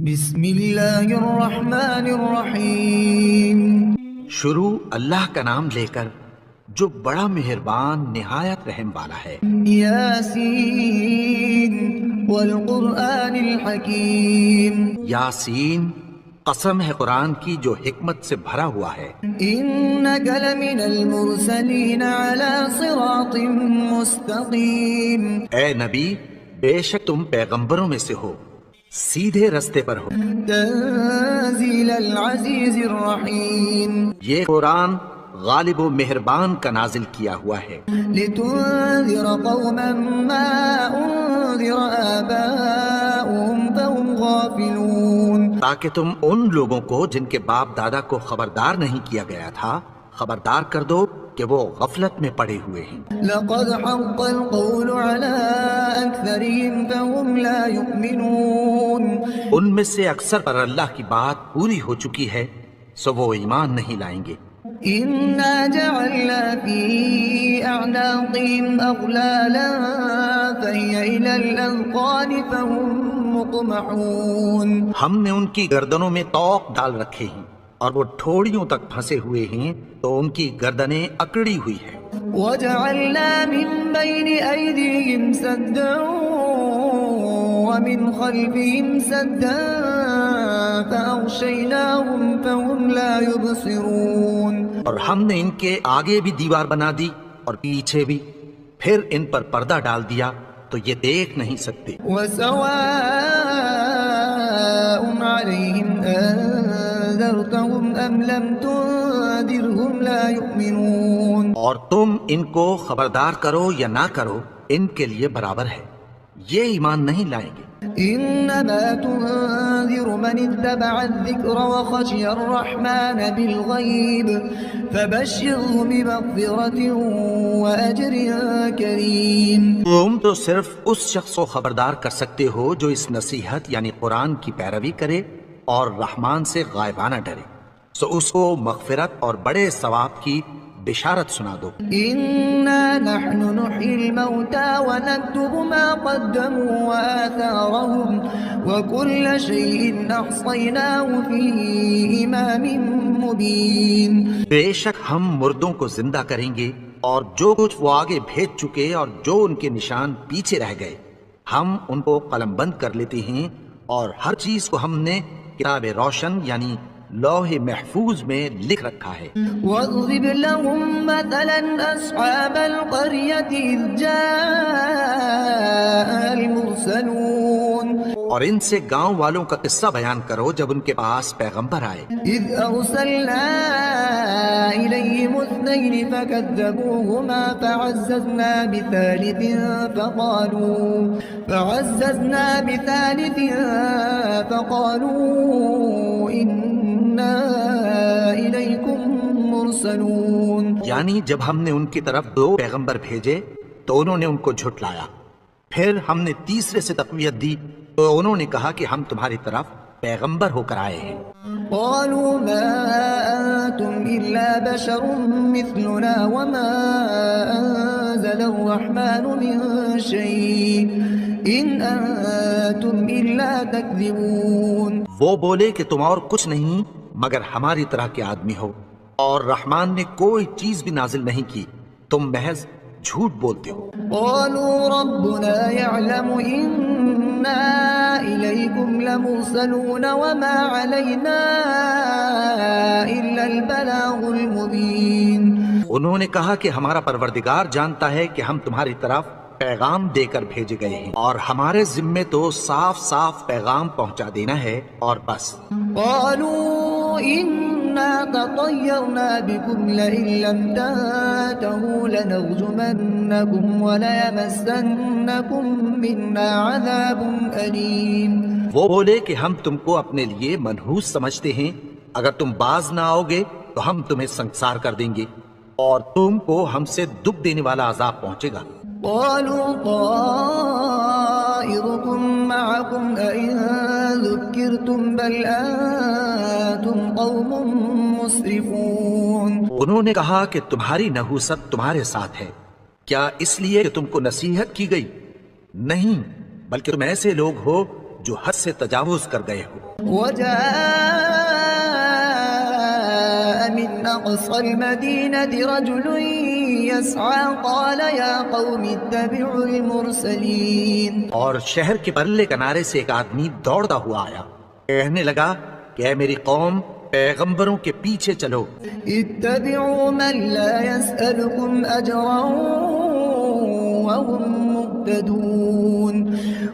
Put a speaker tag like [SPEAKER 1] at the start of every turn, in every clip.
[SPEAKER 1] بسم اللہ الرحمن الرحیم۔
[SPEAKER 2] شروع اللہ کا نام لے کر جو بڑا مہربان نہایت رحم والا ہے۔
[SPEAKER 1] یاسین والقرآن الحکیم۔
[SPEAKER 2] یاسین، قسم ہے قرآن کی جو حکمت سے بھرا ہوا ہے۔
[SPEAKER 1] انک لمن المرسلین علی صراط مستقیم۔
[SPEAKER 2] اے نبی، بے شک تم پیغمبروں میں سے ہو، سیدھے رستے پر ہو۔
[SPEAKER 1] تنزیل العزیز الرحیم۔
[SPEAKER 2] یہ قرآن غالب و مہربان کا نازل کیا ہوا ہے۔
[SPEAKER 1] لتنذر قوما ما انذر آباؤهم فهم غافلون۔
[SPEAKER 2] تاکہ تم ان لوگوں کو جن کے باپ دادا کو خبردار نہیں کیا گیا تھا خبردار کر دو کہ وہ غفلت میں پڑے ہوئے ہیں۔
[SPEAKER 1] لقد حق القول على أكثرهم فهم لا يؤمنون۔
[SPEAKER 2] ان میں سے اکثر پر اللہ کی بات پوری ہو چکی ہے سو وہ ایمان نہیں لائیں گے۔
[SPEAKER 1] إنا جعلنا في أعناقهم أغلالا فهي إلى الأذقان فهم مقمحون۔
[SPEAKER 2] ہم نے ان کی گردنوں میں طوق ڈال رکھے ہیں اور وہ ٹھوڑیوں تک پھنسے ہوئے ہیں تو ان کی گردنیں اکڑی ہوئی ہیں۔
[SPEAKER 1] وجعلنا من بين أيديهم سدا ومن خلفهم سدا فأغشيناهم فهم لا يبصرون۔
[SPEAKER 2] اور ہم نے ان کے آگے بھی دیوار بنا دی اور پیچھے بھی، پھر ان پر پردہ ڈال دیا تو یہ دیکھ نہیں سکتے۔
[SPEAKER 1] وسواء عليهم أنذرتهم أم لم تنذرهم لا يؤمنون۔
[SPEAKER 2] اور تم ان کو خبردار کرو یا نہ کرو ان کے لیے برابر ہے، یہ ایمان نہیں لائیں گے۔
[SPEAKER 1] إنما تنذر من اتبع الذكر وخشي الرحمن بالغيب فبشره بمغفرة وأجر كريم۔
[SPEAKER 2] تم تو صرف اس شخص کو خبردار کر سکتے ہو جو اس نصیحت یعنی قرآن کی پیروی کرے اور رحمان سے غائبانہ ڈرے، سو اس کو مغفرت اور بڑے ثواب کی بشارت سنا دو۔
[SPEAKER 1] إنا نحن نحيي الموتى ونكتب ما قدموا وآثارهم وكل شيء أحصيناه في إمام مبين۔
[SPEAKER 2] بے شک ہم مردوں کو زندہ کریں گے اور جو کچھ وہ آگے بھیج چکے اور جو ان کے نشان پیچھے رہ گئے ہم ان کو قلم بند کر لیتے ہیں، اور ہر چیز کو ہم نے کتاب روشن یعنی لوح محفوظ میں لکھ رکھا ہے۔
[SPEAKER 1] واضرب لهم مثلا أصحاب القرية إذ جاء المرسلون۔
[SPEAKER 2] اور ان سے گاؤں والوں کا قصہ بیان کرو جب ان کے پاس پیغمبر آئے۔
[SPEAKER 1] إذ أرسلنا إليهم اثنين فكذبوهما فعززنا بثالث فقالوا إنا إليكم مرسلون۔
[SPEAKER 2] یعنی جب ہم نے ان کی طرف دو پیغمبر بھیجے تو انہوں نے ان کو جھٹلایا، پھر ہم نے تیسرے سے تقویت دی تو انہوں نے کہا کہ ہم تمہاری طرف پیغمبر ہو کر آئے ہیں۔
[SPEAKER 1] قالوا ما أنتم إلا بشر مثلنا وما أنزل الرحمن من شيء إن أنتم إلا تكذبون۔
[SPEAKER 2] وہ بولے کہ تم اور کچھ نہیں مگر ہماری طرح کے آدمی ہو، اور رحمان نے کوئی چیز بھی نازل نہیں کی، تم محض جھوٹ بولتے ہو۔
[SPEAKER 1] قالوا ربنا يعلم إنا إليكم لمرسلون وما علينا إلا البلاغ المبين۔
[SPEAKER 2] انہوں نے کہا کہ ہمارا پروردگار جانتا ہے کہ ہم تمہاری طرف پیغام دے کر بھیجے گئے ہیں، اور ہمارے ذمے تو صاف صاف پیغام پہنچا دینا ہے اور بس۔
[SPEAKER 1] قالوا إنا تطيرنا بكم لئن لم تنتهوا لنرجمنكم وليمسنكم منا عذاب أليم۔
[SPEAKER 2] وہ بولے کہ ہم تم کو اپنے لیے منحوس سمجھتے ہیں، اگر تم باز نہ آؤ گے تو ہم تمہیں سنسار کر دیں گے اور تم کو ہم سے دکھ دینے والا عذاب پہنچے گا۔
[SPEAKER 1] قالوا طائركم معكم أئن ذكرتم بل أنتم قوم مسرفون۔
[SPEAKER 2] انہوں نے کہا کہ تمہاری نحوست تمہارے ساتھ ہے، کیا اس لیے کہ تم کو نصیحت کی گئی؟ نہیں، بلکہ تم ایسے لوگ ہو جو حد سے تجاوز کر گئے ہو۔
[SPEAKER 1] وجاء من أقصى المدينة رجل يسعى قال يا قوم اتبعوا المرسلين.
[SPEAKER 2] اور شہر کے پرلے کنارے سے ایک آدمی دوڑتا ہوا آیا، کہنے لگا کہ اے میری قوم، پیغمبروں کے پیچھے چلو.
[SPEAKER 1] اتبعوا من لا يسألكم أجرا وهم مهتدون.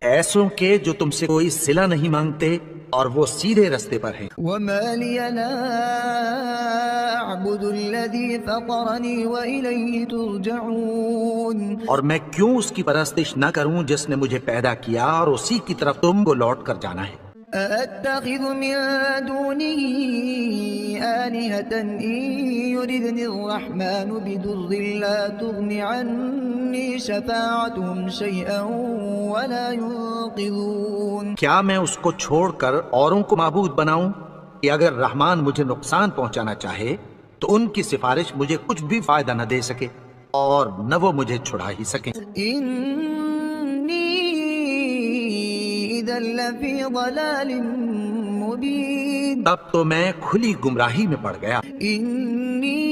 [SPEAKER 2] ایسوں کے جو تم سے کوئی صلہ نہیں مانگتے اور وہ سیدھے رستے پر ہیں.
[SPEAKER 1] وما لي لا أعبد الذي فطرني وإليه ترجعون.
[SPEAKER 2] اور میں کیوں اس کی پرستش نہ کروں جس نے مجھے پیدا کیا اور اسی کی طرف تم کو لوٹ کر جانا ہے.
[SPEAKER 1] أأتخذ من دونه آلهة إن يردني الرحمن بضر لا تغن عني شفاعتهم شيئا ولا ينقذون.
[SPEAKER 2] کیا میں اس کو چھوڑ کر اوروں کو معبود بناؤں کہ اگر رحمان مجھے نقصان پہنچانا چاہے تو ان کی سفارش مجھے کچھ بھی فائدہ نہ دے سکے اور نہ وہ مجھے چھڑا ہی سکیں. إذا لفي ضلال مبين. تب تو میں کھلی گمراہی میں پڑ گیا.
[SPEAKER 1] إني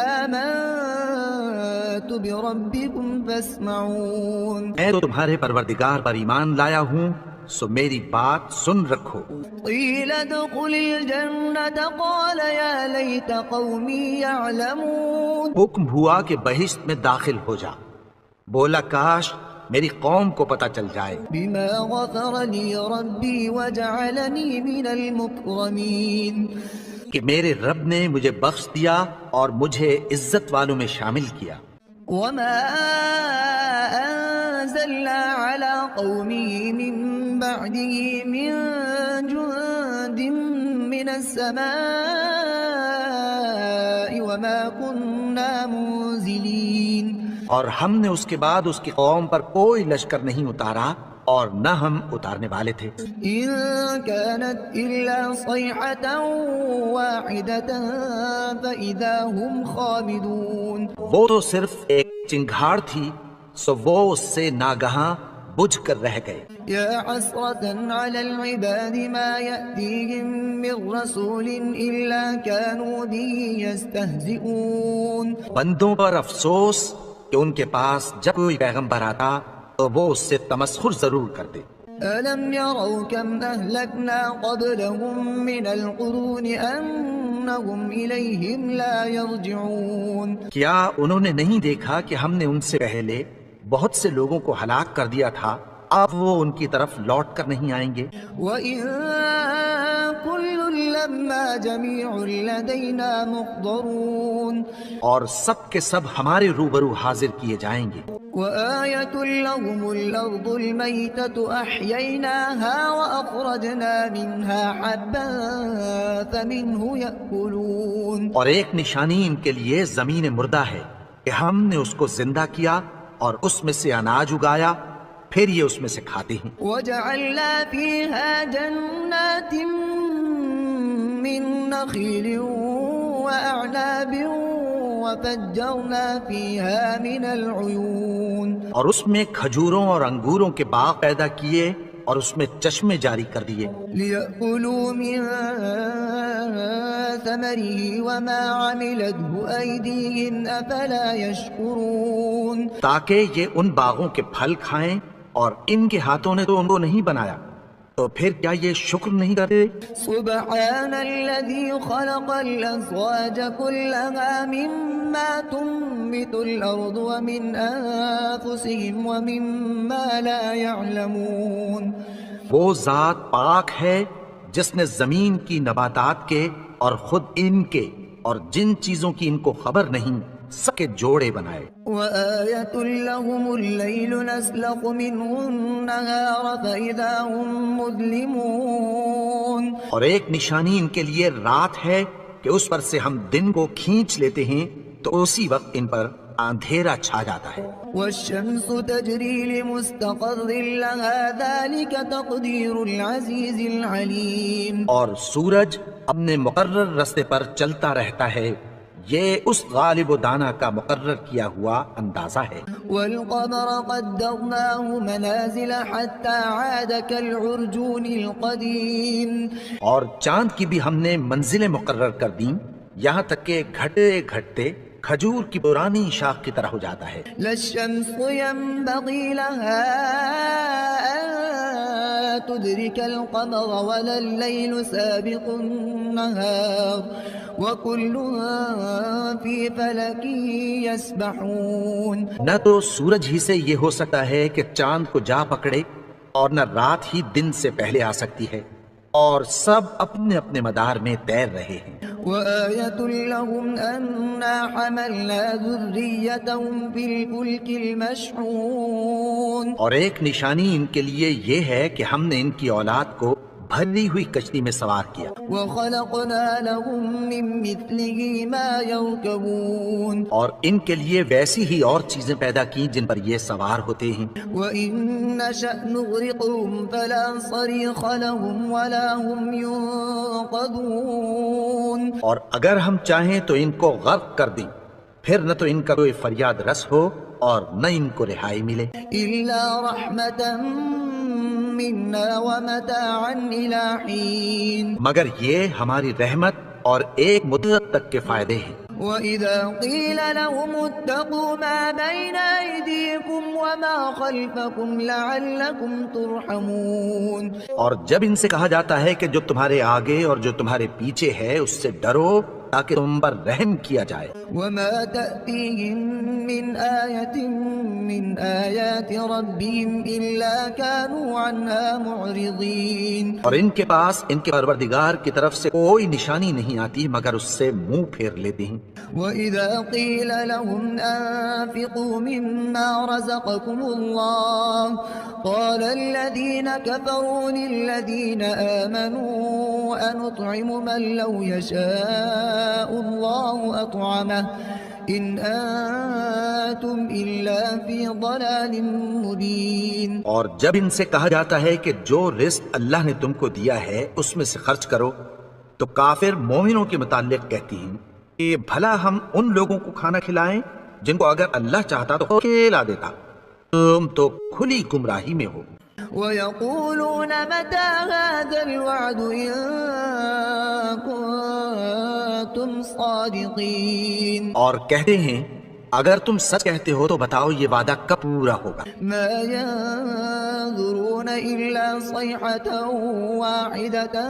[SPEAKER 1] آمنت بربكم فاسمعون.
[SPEAKER 2] میں تو تمہارے پروردگار پر ایمان لایا ہوں، سو میری بات سن رکھو.
[SPEAKER 1] قيل ادخل الجنة قال يا ليت قومي يعلمون.
[SPEAKER 2] حکم ہوا کہ بہشت میں داخل ہو جا. بولا کاش میری قوم کو پتہ چل جائے.
[SPEAKER 1] بما غفر لي ربي وجعلني من المكرمين.
[SPEAKER 2] کہ میرے رب نے مجھے بخش دیا اور مجھے عزت والوں میں شامل کیا.
[SPEAKER 1] وما أنزلنا على قومه من بعده من جند من السماء وما كنا منزلين.
[SPEAKER 2] اور ہم نے اس کے بعد اس کی قوم پر کوئی لشکر نہیں اتارا اور نہ ہم اتارنے والے تھے.
[SPEAKER 1] إن كانت إلا صيحة واحدة فإذا هم خامدون.
[SPEAKER 2] وہ تو صرف ایک چنگھاڑ تھی، سو وہ اس سے ناگہاں بجھ کر رہ گئے.
[SPEAKER 1] يا حسرة على العباد ما يأتيهم من رسول إلا كانوا به يستهزئون.
[SPEAKER 2] بندوں پر افسوس کہ ان کے پاس جب کوئی پیغمبر آتا تو وہ اس سے تمسخر ضرور کرتے.
[SPEAKER 1] ألم يروا كم أهلكنا قبلهم من القرون أنهم إليهم لا يرجعون.
[SPEAKER 2] کیا انہوں نے نہیں دیکھا کہ ہم نے ان سے پہلے بہت سے لوگوں کو ہلاک کر دیا تھا، اب وہ ان کی طرف لوٹ کر نہیں آئیں گے.
[SPEAKER 1] وَإِن كُلٌّ لَمَّا جَمِيعٌ لَدَيْنَا مُحْضَرُونَ.
[SPEAKER 2] اور سب کے سب ہمارے روبرو حاضر کیے جائیں گے.
[SPEAKER 1] وآية لهم الأرض الميتة أحييناها وأخرجنا منها حبا فمنه يأكلون.
[SPEAKER 2] اور ایک نشانی ان کے لیے زمین مردہ ہے کہ ہم نے اس کو زندہ کیا اور اس میں سے اناج اگایا، پھر یہ اس میں سے کھاتے ہیں.
[SPEAKER 1] وجعلنا فيها جنات من نخيل وأعناب وفجرنا فيها من العيون.
[SPEAKER 2] اور اس میں کھجوروں اور انگوروں کے باغ پیدا کیے اور اس میں چشمے جاری کر دیے.
[SPEAKER 1] ليأكلوا من ثمره وما عملته أيديهم أفلا يشكرون.
[SPEAKER 2] تاکہ یہ ان باغوں کے پھل کھائیں اور ان کے ہاتھوں نے تو ان کو نہیں بنایا، تو پھر کیا یہ شکر نہیں کرتے؟
[SPEAKER 1] سبحان الذي خلق الأزواج كلها مما تنبت الأرض ومن أنفسهم ومما لا يعلمون.
[SPEAKER 2] وہ ذات پاک ہے جس نے زمین کی نباتات کے اور خود ان کے اور جن چیزوں کی ان کو خبر نہیں سب کے جوڑے بنائے.
[SPEAKER 1] وآية لهم الليل نسلخ منه النهار فإذا هم مظلمون.
[SPEAKER 2] اور ایک نشانی ان کے لیے رات ہے کہ اس پر سے ہم دن کو کھینچ لیتے ہیں تو اسی وقت ان پر اندھیرا چھا جاتا ہے.
[SPEAKER 1] والشمس تجري لمستقر لها ذلك تقدير العزيز العليم.
[SPEAKER 2] اور سورج اپنے مقرر راستے پر چلتا رہتا ہے، یہ اس غالب و دانا کا مقرر کیا ہوا اندازہ ہے۔
[SPEAKER 1] والقمر قدرناه منازل حتى عاد كالعرجون القديم
[SPEAKER 2] اور چاند کی بھی ہم نے منزلیں مقرر کر دیں یہاں تک کہ گھٹتے گھٹتے کھجور کی پرانی شاخ کی طرح ہو جاتا ہے۔
[SPEAKER 1] لا الشمس ينبغي لها أن تدرك القمر ولا الليل سابق النهار وكل في فلك يسبحون۔
[SPEAKER 2] نہ تو سورج ہی سے یہ ہو سکتا ہے کہ چاند کو جا پکڑے اور نہ رات ہی دن سے پہلے آ سکتی ہے، اور سب اپنے اپنے مدار میں تیر رہے ہیں۔
[SPEAKER 1] وآية لهم أنا حملنا ذريتهم في الفلك المشحون۔
[SPEAKER 2] اور ایک نشانی ان کے لیے یہ ہے کہ ہم نے ان کی اولاد کو بھری ہوئی کشتی میں سوار کیا،
[SPEAKER 1] وخلقنا لهم من مثله ما يركبون۔
[SPEAKER 2] اور ان کے لیے ویسی ہی اور چیزیں پیدا کی جن پر یہ سوار ہوتے ہیں۔
[SPEAKER 1] وإن نشأ نغرقهم فلا صريخ لهم ولا هم ينقذون۔
[SPEAKER 2] اور اگر ہم چاہیں تو ان کو غرق کر دیں، پھر نہ تو ان کا کوئی فریاد رس ہو اور نہ ان کو رہائی ملے،
[SPEAKER 1] إلا رحمة منا ومتاعا إلى حين۔
[SPEAKER 2] مگر یہ ہماری رحمت اور ایک مدت تک کے فائدے ہیں۔
[SPEAKER 1] وإذا قيل لهم اتقوا ما بين أيديكم وما خلفكم لعلكم ترحمون۔
[SPEAKER 2] اور جب ان سے کہا جاتا ہے کہ جو تمہارے آگے اور جو تمہارے پیچھے ہے اس سے ڈرو تاکہ تم پر رحم کیا جائے۔
[SPEAKER 1] وما تأتيهم من آية من آيات ربهم إلا كانوا عنها معرضين۔
[SPEAKER 2] اور ان کے پاس ان کے پروردگار کی طرف سے کوئی نشانی نہیں آتی مگر اس سے منہ پھیر لیتے ہیں۔
[SPEAKER 1] وإذا قيل لهم أنفقوا مما رزقكم الله قال الذين كفروا للذين آمنوا أنطعم من لو يشاء الله أطعمه إن أنتم إلا في ضلال مبين۔
[SPEAKER 2] اور جب ان سے کہا جاتا ہے کہ جو رزق اللہ نے تم کو دیا ہے اس میں سے خرچ کرو تو کافر مومنوں کے متعلق کہتی ہیں کہ بھلا ہم ان لوگوں کو کھانا کھلائیں جن کو اگر اللہ چاہتا تو کھلا دیتا، تم تو کھلی گمراہی میں ہو۔
[SPEAKER 1] ويقولون متى هذا الوعد إن كنتم صادقين۔
[SPEAKER 2] اور کہتے ہیں اگر تم سچ کہتے ہو تو بتاؤ یہ وعدہ کب پورا ہوگا۔
[SPEAKER 1] ما ينظرون إلا صيحة واحدة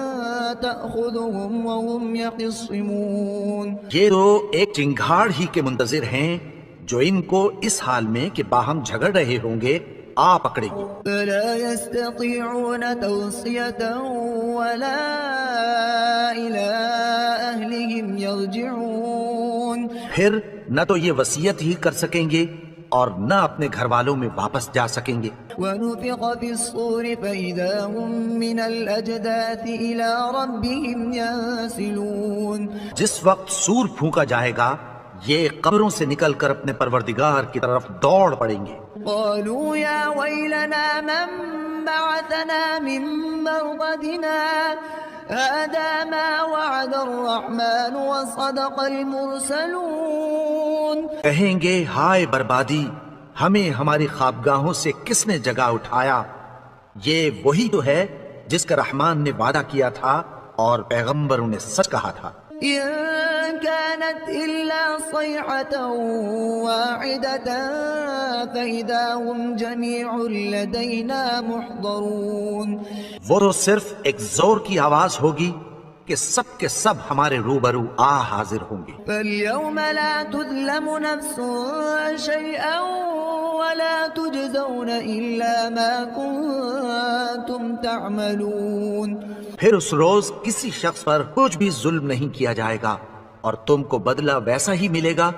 [SPEAKER 1] تأخذهم وهم يخصمون۔
[SPEAKER 2] یہ تو ایک چنگھاڑ ہی کے منتظر ہیں جو ان کو اس حال میں کہ باہم جھگڑ رہے ہوں گے آ پکڑے گی۔
[SPEAKER 1] فلا يستطيعون توصية ولا إلى أهلهم يرجعون۔
[SPEAKER 2] پھر نہ تو یہ وصیت ہی کر سکیں گے اور نہ اپنے گھر والوں میں واپس جا سکیں گے۔
[SPEAKER 1] ونفخ في الصور فإذا هم من الأجداث إلى ربهم ينسلون۔
[SPEAKER 2] جس وقت سور پھونکا جائے گا یہ قبروں سے نکل کر اپنے پروردگار کی طرف دوڑ پڑیں گے۔
[SPEAKER 1] قالوا يا ويلنا من بعثنا من مرقدنا هذا ما وعد الرحمن وصدق المرسلون۔
[SPEAKER 2] کہیں گے ہائے بربادی، ہمیں ہماری خوابگاہوں سے کس نے جگا اٹھایا، یہ وہی تو ہے جس کا رحمان نے وعدہ کیا تھا اور پیغمبروں نے سچ کہا تھا۔
[SPEAKER 1] إن كانت إلا صيحة واحدة فإذا هم جميع لدينا محضرون۔
[SPEAKER 2] وہ تو صرف ایک زور کی آواز ہوگی کہ سب کے سب ہمارے روبرو حاضر ہوں گے۔
[SPEAKER 1] فاليوم لا تظلم نفس شيئا ولا تجزون إلا ما كنتم تعملون۔
[SPEAKER 2] پھر اس روز کسی شخص پر کچھ بھی ظلم نہیں کیا جائے گا اور تم کو بدلہ ویسا ہی ملے گا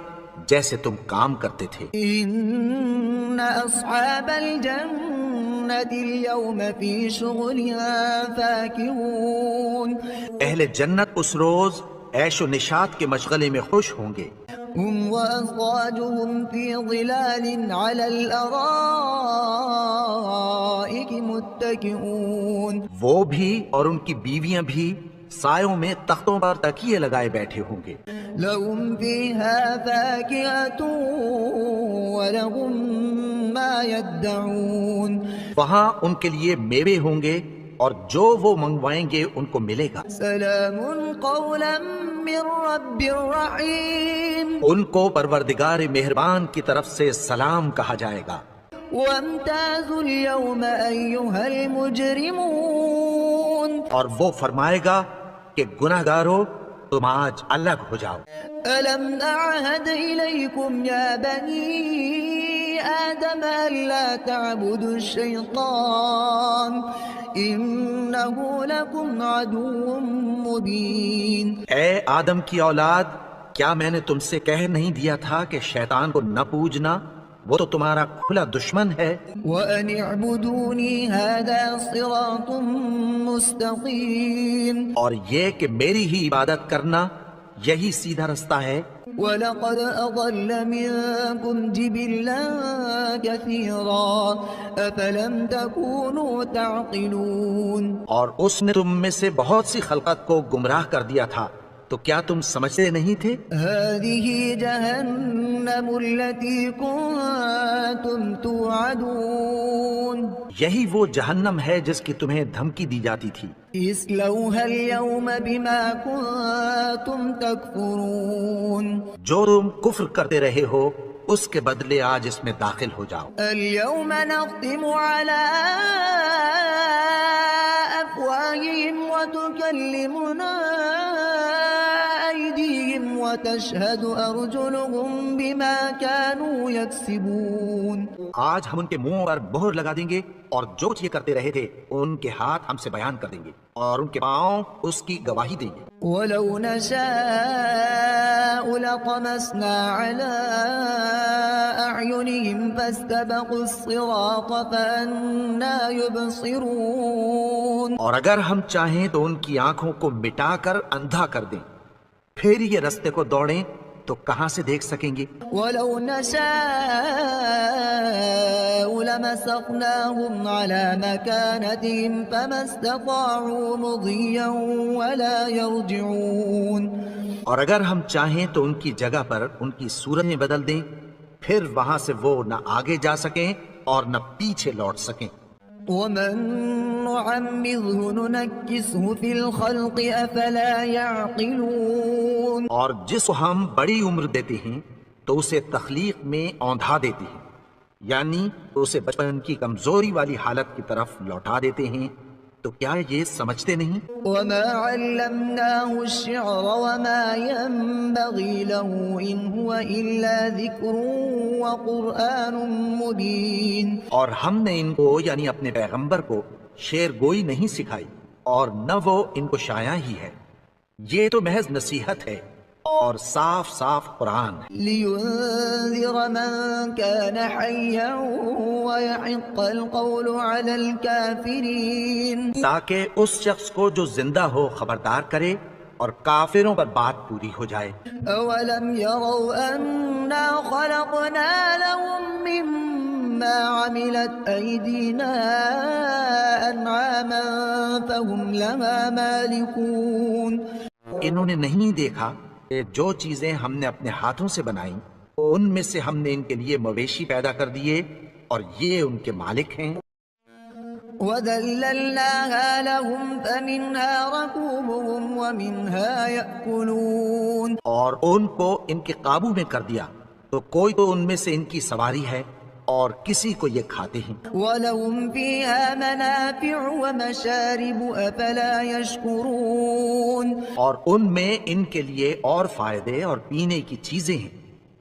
[SPEAKER 2] جیسے تم کام کرتے تھے۔
[SPEAKER 1] إن أصحاب الجنة اليوم في شغلها فاكهون۔
[SPEAKER 2] اہل جنت اس روز عیش و نشاط کے مشغلے میں خوش ہوں گے۔
[SPEAKER 1] هم وأزواجهم في ظلال على الأرائك متكئون۔
[SPEAKER 2] وہ بھی اور ان کی بیویاں بھی سایوں میں تختوں پر تکیے لگائے بیٹھے ہوں گے.
[SPEAKER 1] لهم فيها فاكهة ولهم ما يدعون
[SPEAKER 2] وہاں ان کے لیے میوے ہوں گے اور جو وہ منگوائیں گے ان کو ملے گا.
[SPEAKER 1] سلام قولا من رب رحيم
[SPEAKER 2] ان کو پروردگار مہربان کی طرف سے سلام کہا جائے گا.
[SPEAKER 1] وامتازوا اليوم أيها المجرمون
[SPEAKER 2] اور وہ فرمائے گا کہ گناہگارو تم آج الگ ہو جاؤ.
[SPEAKER 1] ألم أعهد إليكم يا بني آدم ألا تعبدوا الشيطان إنه لكم عدو مبين.
[SPEAKER 2] اے آدم کی اولاد، کیا میں نے تم سے کہہ نہیں دیا تھا کہ شیطان کو نہ پوجنا؟ وہ تو تمہارا کھلا دشمن ہے.
[SPEAKER 1] وأن اعبدوني هذا صراط مستقيم.
[SPEAKER 2] اور یہ کہ میری ہی عبادت کرنا یہی سیدھا رستہ ہے.
[SPEAKER 1] وَلَقَدْ أَضَلَّ مِنكُمْ جِبِلًّا كَثِيرًا أَفَلَمْ تَكُونُوا تَعْقِلُونَ.
[SPEAKER 2] اور اس نے تم میں سے بہت سی خلقت کو گمراہ کر دیا تھا، تو کیا تم سمجھتے نہیں تھے؟
[SPEAKER 1] هَذِهِ جَهَنَّمُ الَّتِي كُنتُمْ تُوعَدُونَ.
[SPEAKER 2] یہی وہ جہنم ہے جس کی تمہیں دھمکی دی جاتی تھی.
[SPEAKER 1] اصلوها اليوم بما كنتم تكفرون.
[SPEAKER 2] جو تم کفر کرتے رہے ہو اس کے بدلے آج اس میں داخل ہو جاؤ.
[SPEAKER 1] اليوم نختم على أفواههم وتكلمنا أيديهم وتشهد أرجلهم بما كانوا يكسبون.
[SPEAKER 2] آج ہم ان کے منہ پر مہر لگا دیں گے اور جو یہ کرتے رہے تھے ان کے ہاتھ ہم سے بیان کر دیں گے اور ان کے پاؤں اس کی گواہی دیں گے.
[SPEAKER 1] ولو نشاء لطمسنا على أعينهم فاستبقوا الصراط فأنا يبصرون.
[SPEAKER 2] اور اگر ہم چاہیں تو ان کی آنکھوں کو مٹا کر اندھا کر دیں، پھر یہ رستے کو دوڑیں تو کہاں سے دیکھ سکیں گے.
[SPEAKER 1] ولو نشاء لمسخناهم على مكانتهم فما استطاعوا مضيا ولا يرجعون.
[SPEAKER 2] اور اگر ہم چاہیں تو ان کی جگہ پر ان کی صورتیں بدل دیں، پھر وہاں سے وہ نہ آگے جا سکیں اور نہ پیچھے لوٹ سکیں.
[SPEAKER 1] ومن نعمره ننكسه في الخلق أفلا يعقلون.
[SPEAKER 2] اور جس کو ہم بڑی عمر دیتے ہیں تو اسے تخلیق میں اوندھا دیتے ہیں، یعنی اسے بچپن کی کمزوری والی حالت کی طرف لوٹا دیتے ہیں. تو کیا یہ سمجھتے نہیں؟
[SPEAKER 1] وما علمناه الشعر وما ينبغي له إن هو إلا ذكر وقرآن مبين.
[SPEAKER 2] اور ہم نے ان کو یعنی اپنے پیغمبر کو شعر گوئی نہیں سکھائی اور نہ وہ ان کو شاعر ہی ہے، یہ تو محض نصیحت ہے اور صاف صاف قرآن ہے.
[SPEAKER 1] لينذر من كان حيا ويحق القول على الكافرين.
[SPEAKER 2] تاکہ اس شخص کو جو زندہ ہو خبردار کرے اور کافروں پر بات پوری ہو جائے.
[SPEAKER 1] أولم يروا أنا خلقنا لهم مما عملت أيدينا أنعاما فهم لها مالكون.
[SPEAKER 2] انہوں نے نہیں دیکھا کہ جو چیزیں ہم نے اپنے ہاتھوں سے بنائیں ان میں سے ہم نے ان کے لیے مویشی پیدا کر دیے اور یہ ان کے مالک ہیں.
[SPEAKER 1] وَذَلَّلْنَاهَا لَهُمْ فَمِنْهَا رَكُوبُهُمْ وَمِنْهَا يَأْكُلُونَ.
[SPEAKER 2] اور ان کو ان کے قابو میں کر دیا تو کوئی تو ان میں سے ان کی سواری ہے اور کسی کو یہ کھاتے ہیں.
[SPEAKER 1] وَلَهُمْ فِيهَا مَنَافِعُ وَمَشَارِبُ أَفَلَا يَشْكُرُونَ.
[SPEAKER 2] اور ان میں ان کے لیے اور فائدے اور پینے کی چیزیں ہیں،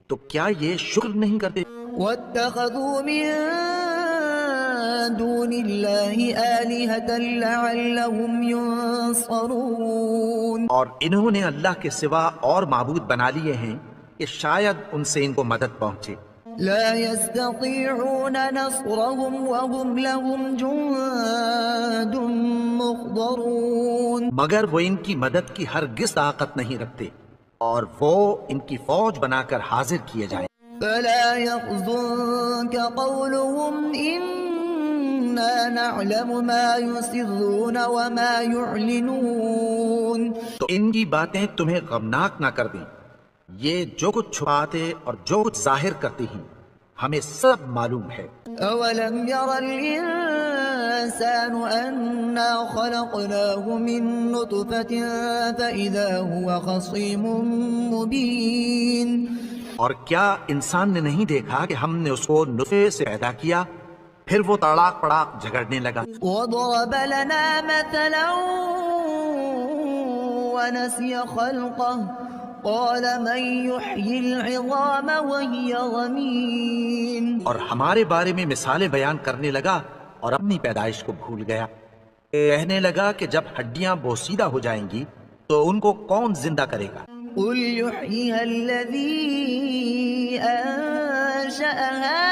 [SPEAKER 2] تو کیا یہ شکر نہیں کرتے؟
[SPEAKER 1] وَاتَّخَذُوا مِن دُونِ اللَّهِ آلِهَةً لَعَلَّهُمْ يُنصَرُونَ.
[SPEAKER 2] اور انہوں نے اللہ کے سوا اور معبود بنا لیے ہیں کہ شاید ان سے ان کو مدد پہنچے.
[SPEAKER 1] لا يستطيعون نصرهم وهم لهم جند مخضرون.
[SPEAKER 2] مگر وہ ان کی مدد کی ہرگز طاقت نہیں رکھتے اور وہ ان کی فوج بنا کر حاضر کیے جائیں.
[SPEAKER 1] فلا يحزنك قولهم إنا نعلم ما يسرون وما يعلنون.
[SPEAKER 2] تو ان کی باتیں تمہیں غمناک نہ کر دیں. یہ جو کچھ چھپاتے اور جو کچھ ظاہر کرتی ہیں ہمیں سب معلوم ہے.
[SPEAKER 1] أولم ير الإنسان أنا خلقناه من نطفة فإذا هو خصيم مبين.
[SPEAKER 2] اور کیا انسان نے نہیں دیکھا کہ ہم نے اس کو نطفے سے پیدا کیا پھر وہ تڑاک پڑاک جھگڑنے لگا.
[SPEAKER 1] وضرب لنا مثلا ونسي خلقه قال من يحيي العظام وهي رميم.
[SPEAKER 2] اور ہمارے بارے میں مثالیں بیان کرنے لگا اور اپنی پیدائش کو بھول گیا. کہنے لگا کہ جب ہڈیاں بوسیدہ ہو جائیں گی تو ان کو کون زندہ کرے گا؟
[SPEAKER 1] قل يحييها الذي أنشأها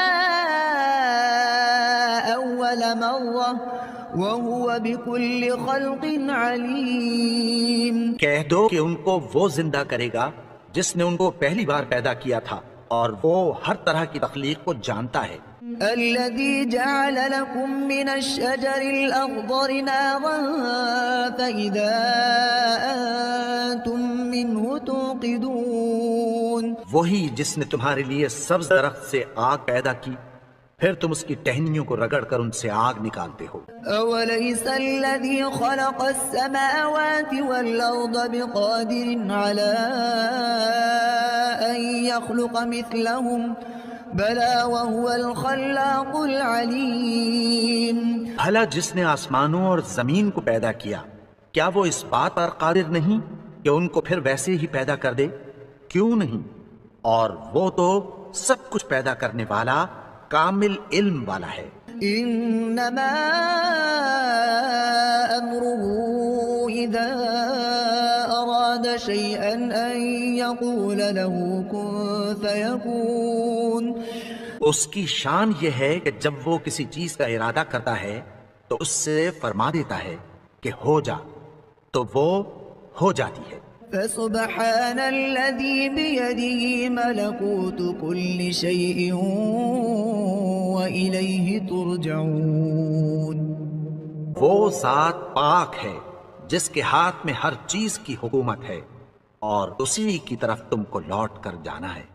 [SPEAKER 1] أول مرة وهو بكل خلق عليم.
[SPEAKER 2] کہہ دو کہ ان کو وہ زندہ کرے گا جس نے ان کو پہلی بار پیدا کیا تھا اور وہ ہر طرح کی تخلیق کو جانتا ہے.
[SPEAKER 1] الذي جعل لكم من الشجر الأخضر نارا فإذا أنتم منه توقدون.
[SPEAKER 2] وہی جس نے تمہارے لیے سبز درخت سے آگ پیدا کی پھر تم اس کی ٹہنیوں کو رگڑ کر ان سے آگ نکالتے ہو.
[SPEAKER 1] أوليس الذي خلق السماوات والأرض بقادر على أن يخلق مثلهم بلى وهو الخلاق العليم.
[SPEAKER 2] بھلا جس نے آسمانوں اور زمین کو پیدا کیا کیا وہ اس بات پر قادر نہیں کہ ان کو پھر ویسے ہی پیدا کر دے؟ کیوں نہیں؟ اور وہ تو سب کچھ پیدا کرنے والا کامل علم والا ہے.
[SPEAKER 1] إنما أمره إذا أراد شيئا أن يقول له كن فيكون.
[SPEAKER 2] اس کی شان یہ ہے کہ جب وہ کسی چیز کا ارادہ کرتا ہے تو اس سے فرما دیتا ہے کہ ہو جا تو وہ ہو جاتی ہے.
[SPEAKER 1] فسبحان الذي بيده ملكوت كل شيء وإليه ترجعون.
[SPEAKER 2] وہ ذات پاک ہے جس کے ہاتھ میں ہر چیز کی حکومت ہے اور اسی کی طرف تم کو لوٹ کر جانا ہے.